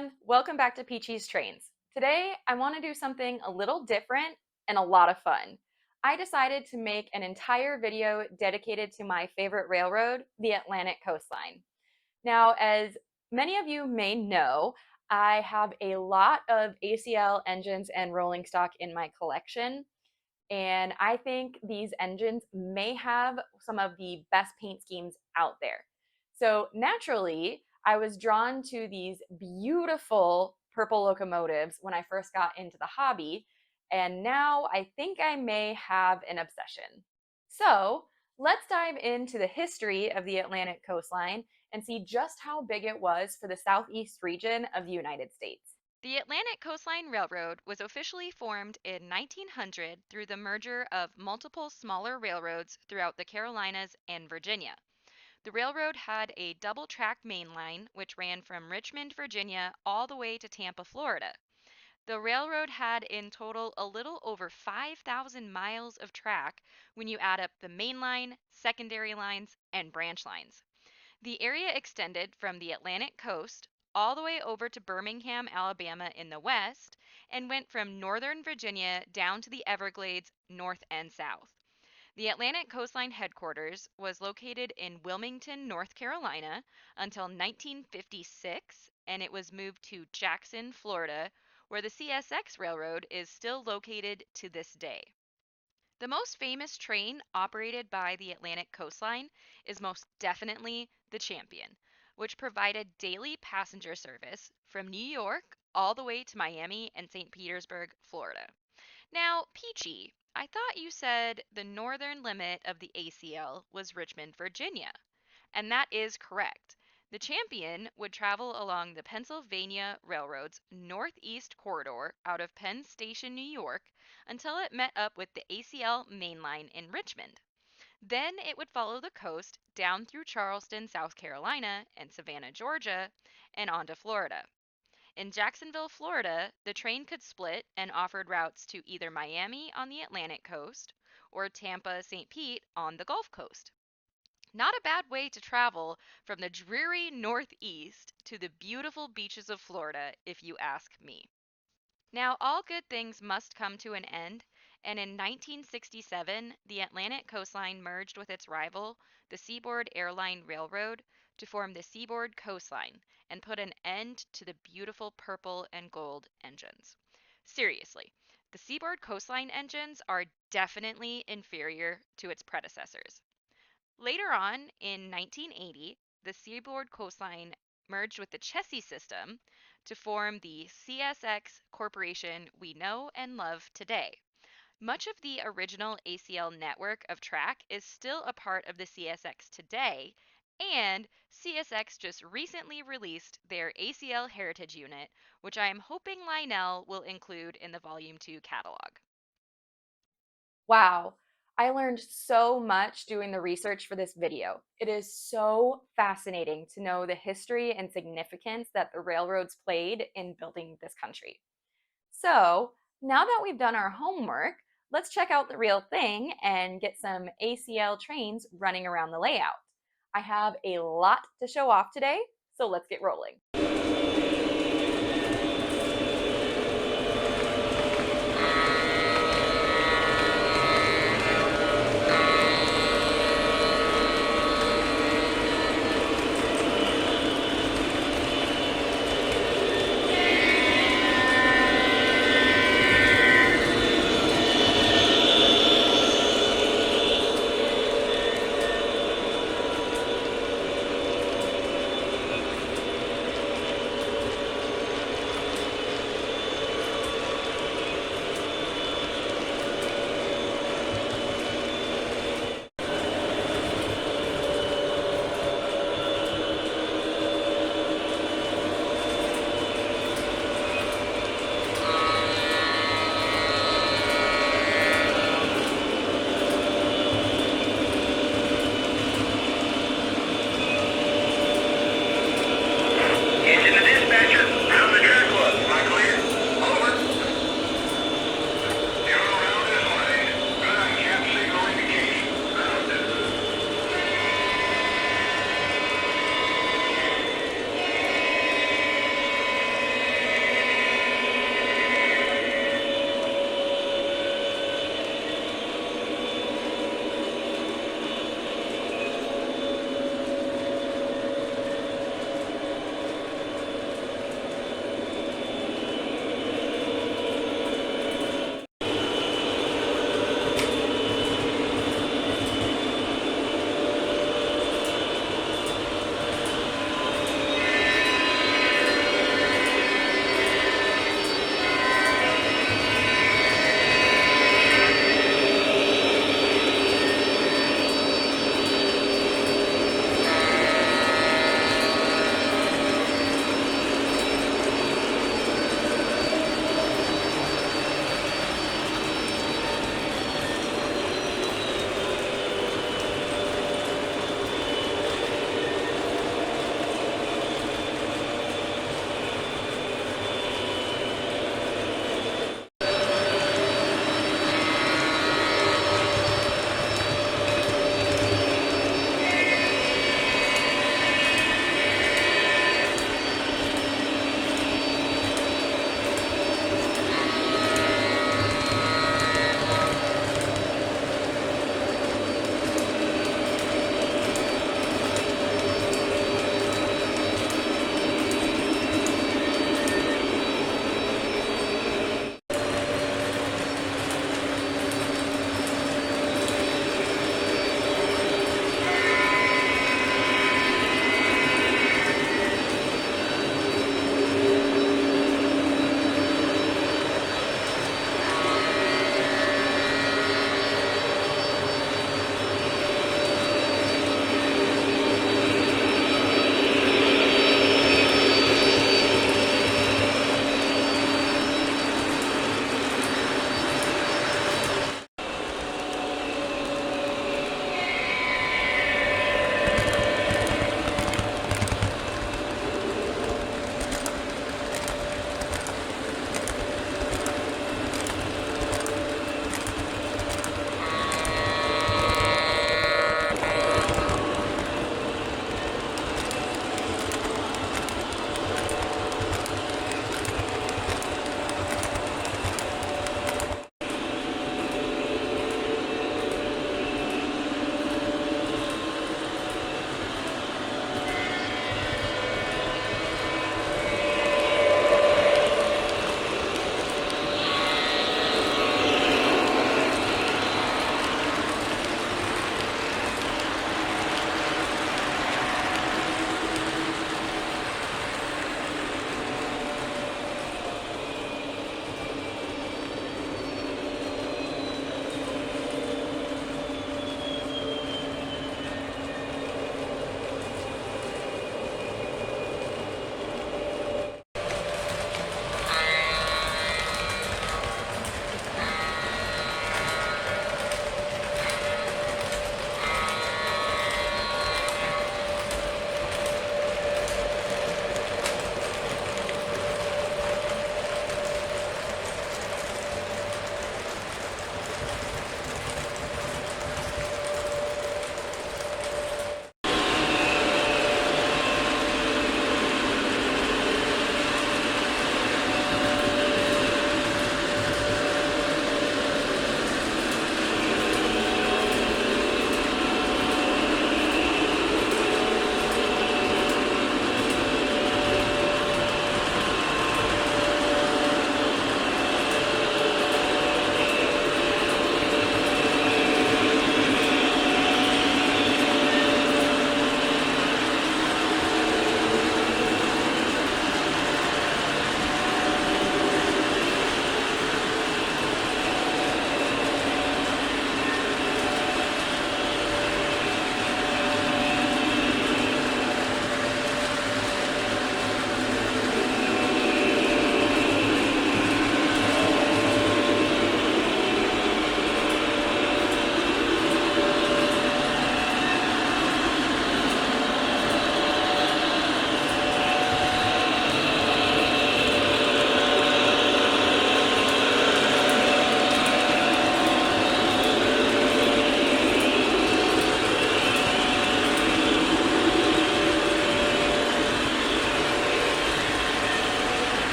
everyone. Welcome back to Peachy's Trains. Today, I want to do something a little different and a lot of fun. I decided to make an entire video dedicated to my favorite railroad, the Atlantic Coastline. Now, as many of you may know, I have a lot of ACL engines and rolling stock in my collection, and I think these engines may have some of the best paint schemes out there. So naturally, I was drawn to these beautiful purple locomotives when I first got into the hobby, and now I think I may have an obsession. So let's dive into the history of the Atlantic coastline and see just how big it was for the southeast region of the United States. The Atlantic Coastline Railroad was officially formed in 1900 through the merger of multiple smaller railroads throughout the Carolinas and Virginia. The railroad had a double track main line which ran from Richmond, Virginia, all the way to Tampa, Florida. The railroad had in total a little over 5,000 miles of track when you add up the main line, secondary lines, and branch lines. The area extended from the Atlantic coast all the way over to Birmingham, Alabama in the west, and went from northern Virginia down to the Everglades north and south. The Atlantic Coastline headquarters was located in Wilmington, North Carolina until 1956, and it was moved to Jackson, Florida, where the CSX Railroad is still located to this day. The most famous train operated by the Atlantic Coastline is most definitely the Champion, which provided daily passenger service from New York all the way to Miami and St. Petersburg, Florida. Now, Peachy, I thought you said the northern limit of the ACL was Richmond, Virginia. And that is correct. The Champion would travel along the Pennsylvania Railroad's northeast corridor out of Penn Station, New York, until it met up with the ACL main line in Richmond. Then it would follow the coast down through Charleston, South Carolina, and Savannah, Georgia, and on to Florida. In Jacksonville, Florida, the train could split and offered routes to either Miami on the Atlantic coast or Tampa, St. Pete on the Gulf Coast. Not a bad way to travel from the dreary Northeast to the beautiful beaches of Florida, if you ask me. Now, all good things must come to an end, and in 1967, the Atlantic Coastline merged with its rival, the Seaboard Airline Railroad, to form the Seaboard Coastline and put an end to the beautiful purple and gold engines. Seriously, the Seaboard Coastline engines are definitely inferior to its predecessors. Later on, in 1980, the Seaboard Coastline merged with the Chessie system to form the CSX Corporation we know and love today. Much of the original ACL network of track is still a part of the CSX today, and CSX just recently released their ACL Heritage Unit, which I am hoping Lionel will include in the Volume 2 catalog. Wow, I learned so much doing the research for this video. It is so fascinating to know the history and significance that the railroads played in building this country. So, now that we've done our homework, let's check out the real thing and get some ACL trains running around the layout. I have a lot to show off today, so let's get rolling.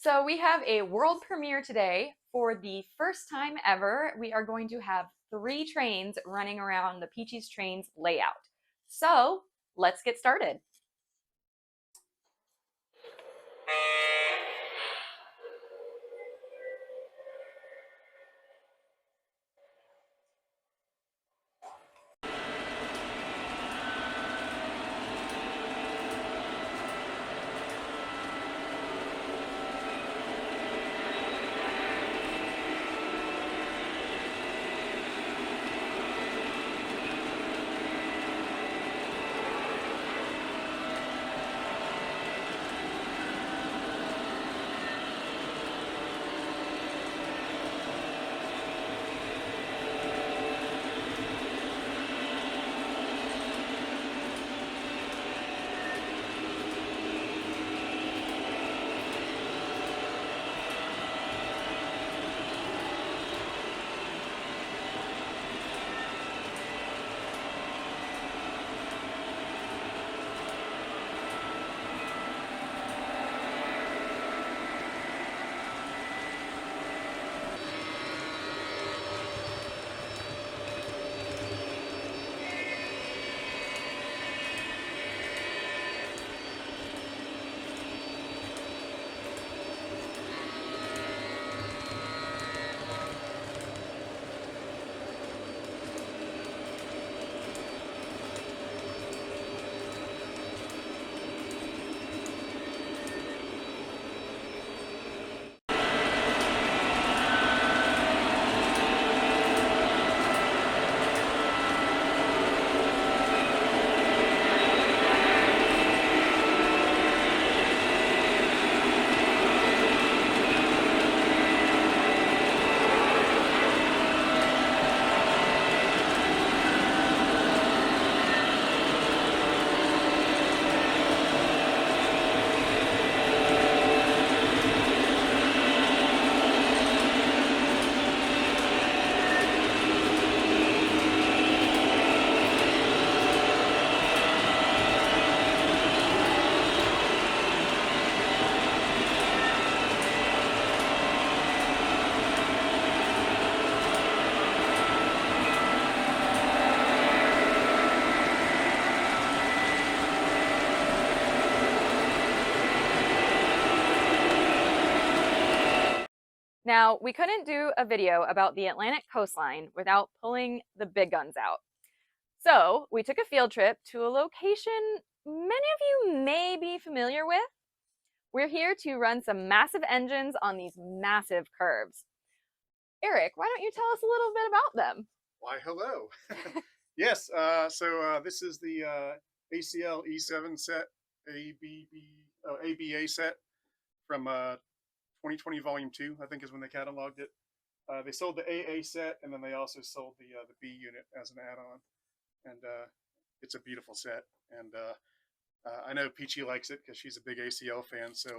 So we have a world premiere today. For the first time ever, we are going to have 3 trains running around the Peachy's Trains layout. So let's get started. Now, we couldn't do a video about the Atlantic coastline without pulling the big guns out. So we took a field trip to a location many of you may be familiar with. We're here to run some massive engines on these massive curves. Eric, why don't you tell us a little bit about them? Why, hello. Yes, this is the ACL E7 set, ABA set from 2020 Volume 2, I think is when they cataloged it. They sold the AA set, and then they also sold the B unit as an add-on. And it's a beautiful set. And I know Peachy likes it because she's a big ACL fan, so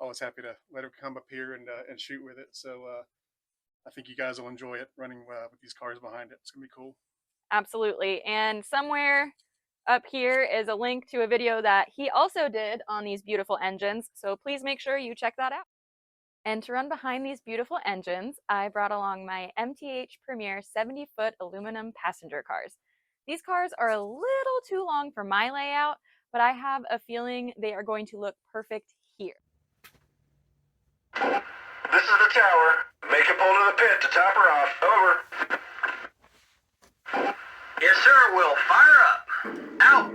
I was happy to let her come up here and shoot with it. So I think you guys will enjoy it running with these cars behind it. It's going to be cool. Absolutely. And somewhere up here is a link to a video that he also did on these beautiful engines. So please make sure you check that out. And to run behind these beautiful engines, I brought along my MTH Premier 70-foot aluminum passenger cars. These cars are a little too long for my layout, but I have a feeling they are going to look perfect here. This is the tower. Make a pull to the pit to top her off. Over. Yes, sir. We'll fire up. Out.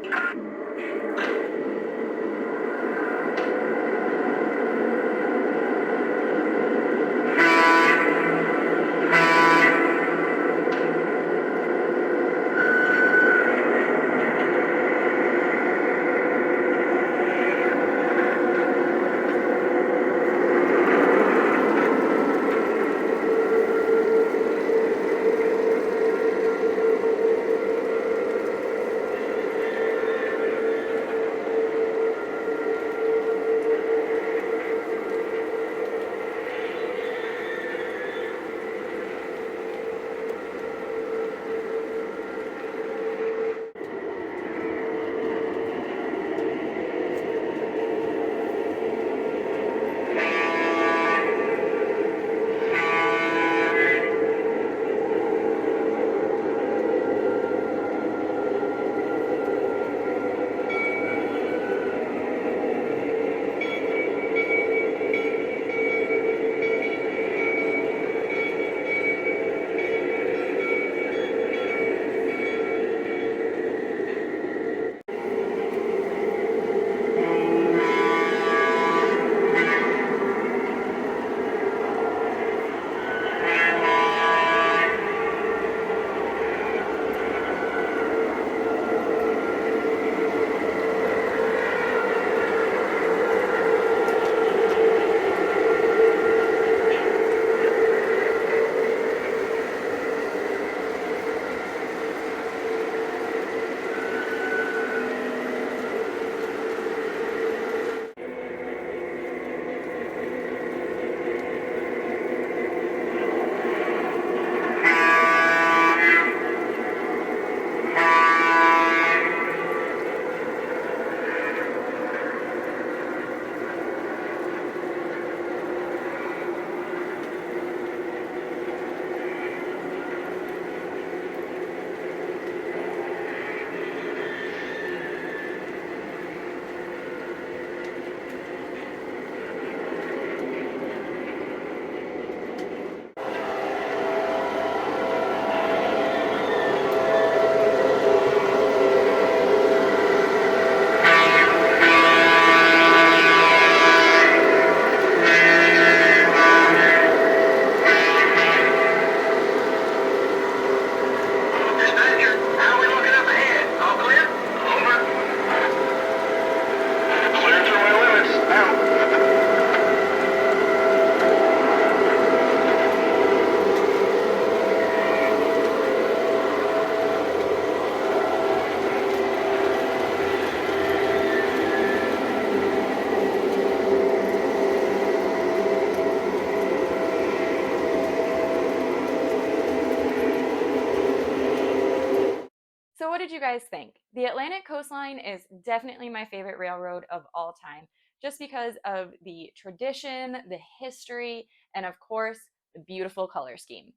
what did you guys think? The Atlantic Coastline is definitely my favorite railroad of all time, just because of the tradition, the history, and of course, the beautiful color scheme.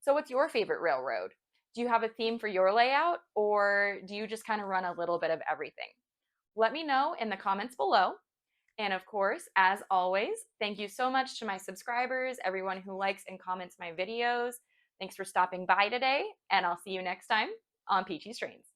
So, what's your favorite railroad? Do you have a theme for your layout, or do you just kind of run a little bit of everything? Let me know in the comments below. And of course, as always, thank you so much to my subscribers, everyone who likes and comments my videos. Thanks for stopping by today, and I'll see you next time on Peachy's Trains.